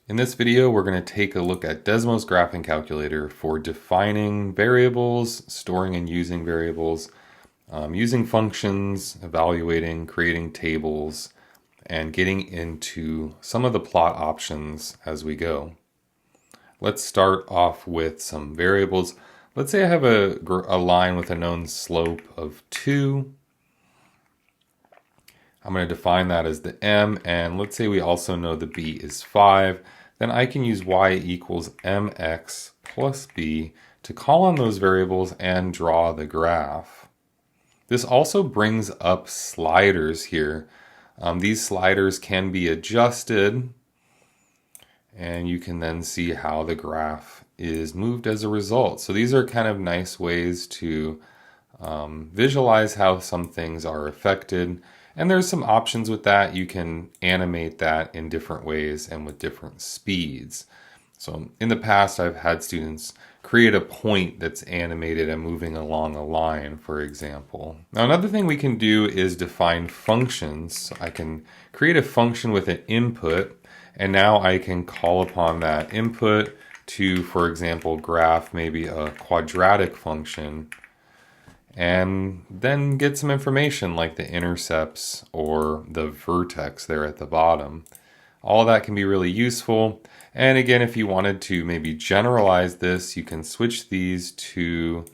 In this video, we're going to take a look at Desmos graphing calculator for defining variables, storing and using variables, using functions, evaluating, creating tables, and getting into some of the plot options as we go. Let's start off with some variables. Let's say I have a line with a known slope of 2. I'm going to define that as the m, and let's say we also know the b is 5. Then I can use y equals mx plus b to call on those variables and draw the graph. This also brings up sliders here. These sliders can be adjusted, and you can then see how the graph is moved as a result. So these are kind of nice ways to visualize how some things are affected. And there's some options with that. You can animate that in different ways and with different speeds. So in the past, I've had students create a point that's animated and moving along a line, for example. Now, another thing we can do is define functions. So I can create a function with an input, and now I can call upon that input to, for example, graph maybe a quadratic function, and then get some information like the intercepts or the vertex there at the bottom. All of that can be really useful. And again, if you wanted to maybe generalize this, you can switch these to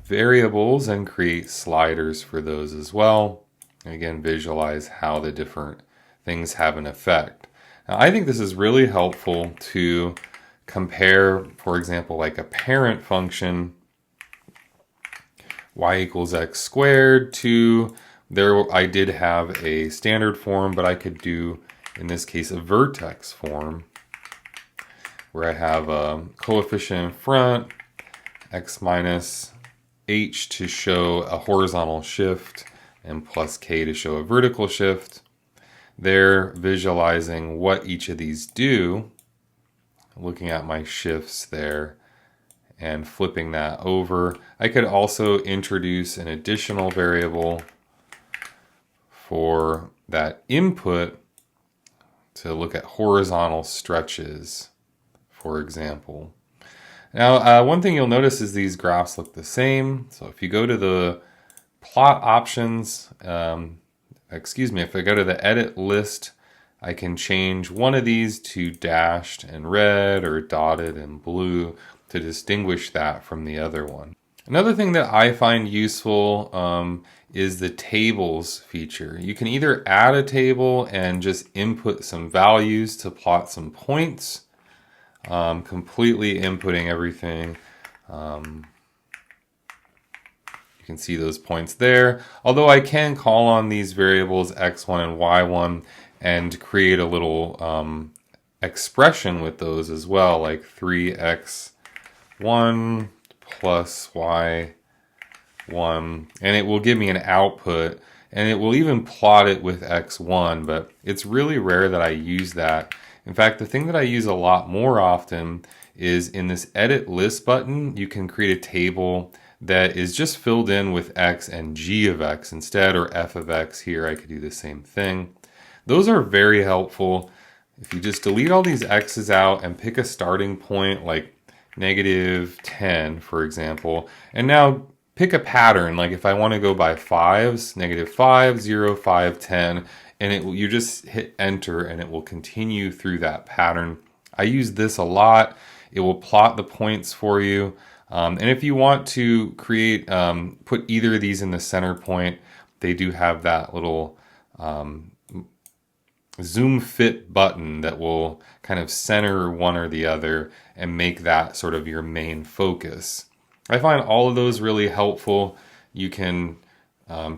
variables and create sliders for those as well. And again, visualize how the different things have an effect. Now, I think this is really helpful to compare, for example, like a parent function y equals x squared to there. I did have a standard form, but I could do, in this case, a vertex form where I have a coefficient in front, x minus h to show a horizontal shift, and plus k to show a vertical shift. They're visualizing what each of these do, looking at my shifts there and flipping that over. I could also introduce an additional variable for that input to look at horizontal stretches, for example. Now, one thing you'll notice is these graphs look the same. So if you go to the plot options, if I go to the edit list, I can change one of these to dashed in red or dotted in blue to distinguish that from the other one. Another thing that I find useful is the tables feature. You can either add a table and just input some values to plot some points, completely inputting everything. You can see those points there. Although I can call on these variables x1 and y1 and create a little expression with those as well, like 3x1 plus y1, and it will give me an output, and it will even plot it with x1, but it's really rare that I use that. In fact, the thing that I use a lot more often is in this edit list button, you can create a table that is just filled in with x and g of x instead, or f of x. Here I could do the same thing. Those are very helpful. If you just delete all these x's out and pick a starting point like -10, for example, and now pick a pattern, like if I want to go by fives, -5, 0, 5, 10, and you just hit enter and it will continue through that pattern. I use this a lot. It will plot the points for you. And if you want to create, put either of these in the center point, they do have that little zoom fit button that will kind of center one or the other and make that sort of your main focus. I find all of those really helpful. You can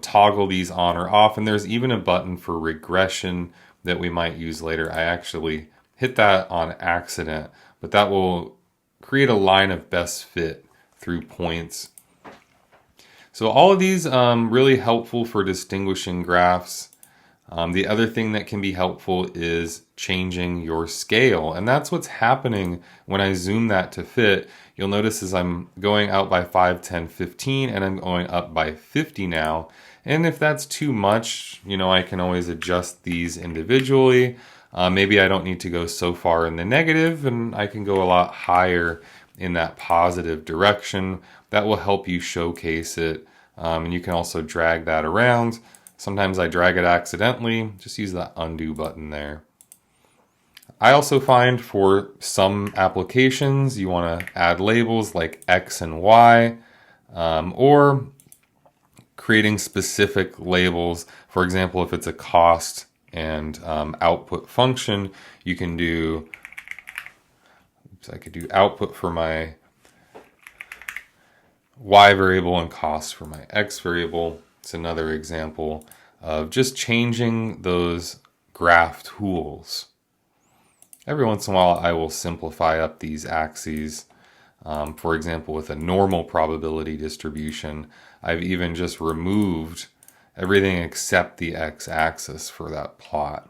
toggle these on or off, and there's even a button for regression that we might use later. I actually hit that on accident, but that will create a line of best fit through points. So all of these really helpful for distinguishing graphs. The other thing that can be helpful is changing your scale, and that's what's happening when I zoom that to fit. You'll notice as I'm going out by 5, 10, 15, and I'm going up by 50 now. And if that's too much, I can always adjust these individually. Maybe I don't need to go so far in the negative, and I can go a lot higher in that positive direction. That will help you showcase it. And you can also drag that around. Sometimes I drag it accidentally. Just use that undo button there. I also find for some applications you want to add labels like X and Y, or creating specific labels. For example, if it's a cost and output function, you can do, I could do output for my Y variable and cost for my X variable. It's another example of just changing those graph tools. Every once in a while, I will simplify up these axes. For example, with a normal probability distribution, I've even just removed everything except the x-axis for that plot.